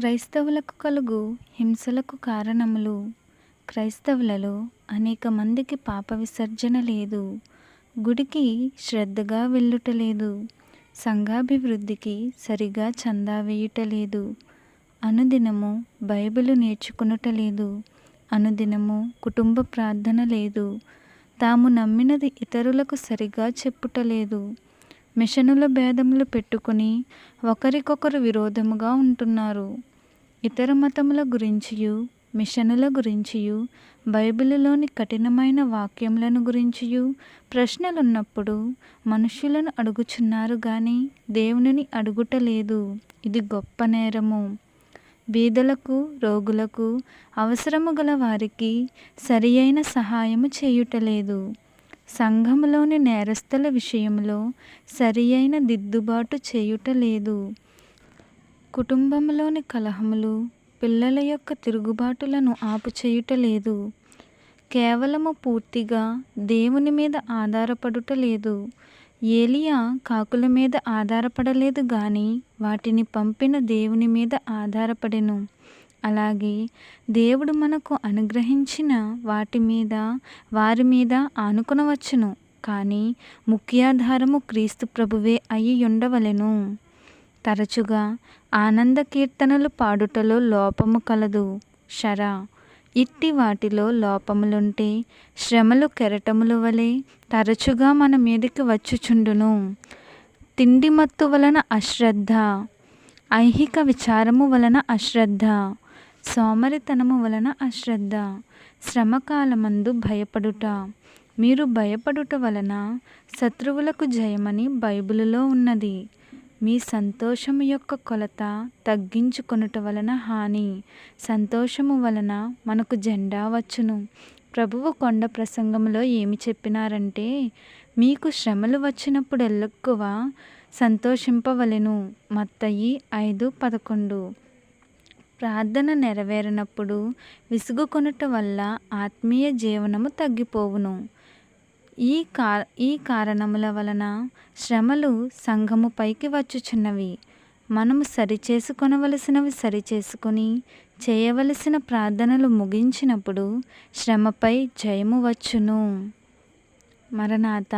క్రైస్తవులకు కలుగు హింసలకు కారణములు. క్రైస్తవులలో అనేక మందికి పాప విసర్జన లేదు, గుడికి శ్రద్ధగా వెళ్ళుట లేదు, సంఘాభివృద్ధికి సరిగా చందా వేయుట లేదు, అనుదినము బైబిలు నేర్చుకునుట లేదు, అనుదినము కుటుంబ ప్రార్థన లేదు, తాము నమ్మినది ఇతరులకు సరిగా చెప్పుట లేదు, మిషనుల భేదములు పెట్టుకుని ఒకరికొకరు విరోధముగా ఉంటున్నారు. ఇతర మతముల గురించియు మిషనుల గురించియు బైబిలులోని కఠినమైన వాక్యములను గురించియు ప్రశ్నలున్నప్పుడు మనుష్యులను అడుగుచున్నారు గాని దేవునిని అడుగుటలేదు. ఇది గొప్ప నేరము. బీదలకు, రోగులకు, అవసరము గల వారికి సరి అయిన సహాయము చేయుటలేదు. సంఘములోని నేరస్తుల విషయంలో సరి అయిన దిద్దుబాటు చేయుటలేదు. కుటుంబంలోని కలహములు, పిల్లల యొక్క తిరుగుబాటులను ఆపుచేయుటలేదు. కేవలము పూర్తిగా దేవుని మీద ఆధారపడుట లేదు. ఏలియా కాకుల మీద ఆధారపడలేదు గాని వాటిని పంపిన దేవుని మీద ఆధారపడెను. అలాగే దేవుడు మనకు అనుగ్రహించిన వారి మీద ఆనుకొనవచ్చును, కానీ ముఖ్యాధారము క్రీస్తు ప్రభువే అయి ఉండవలెను. తరచుగా ఆనంద కీర్తనలు పాడుటలో లోపము కలదు. ఇట్టి వాటిలో లోపములుంటే శ్రమలు కెరటముల వలె తరచుగా మన మీదకి వచ్చుచుండును. తిండి మత్తు వలన అశ్రద్ధ, ఐహిక విచారము వలన అశ్రద్ధ, సోమరితనము వలన అశ్రద్ధ, శ్రమకాలమందు భయపడుట. మీరు భయపడుట వలన శత్రువులకు జయమని బైబిలులో ఉన్నది. మీ సంతోషము యొక్క కొలత తగ్గించుకొనుట వలన హాని. సంతోషము వలన మనకు జెండా వచ్చును. ప్రభువు కొండ ప్రసంగములో ఏమి చెప్పినారంటే, మీకు శ్రమలు వచ్చినప్పుడెల్లక్కువ సంతోషింపవలెను. మత్తయి 5:11. ప్రార్థన నెరవేరనప్పుడు విసుగుకొనుట వల్ల ఆత్మీయ జీవనము తగ్గిపోవును. ఈ కారణముల వలన శ్రమలు సంఘము పైకి వచ్చుచున్నవి. మనము సరిచేసుకొనవలసినవి సరిచేసుకొని చేయవలసిన ప్రార్థనలు ముగించినప్పుడు శ్రమపై జయము వచ్చును. మరణాత.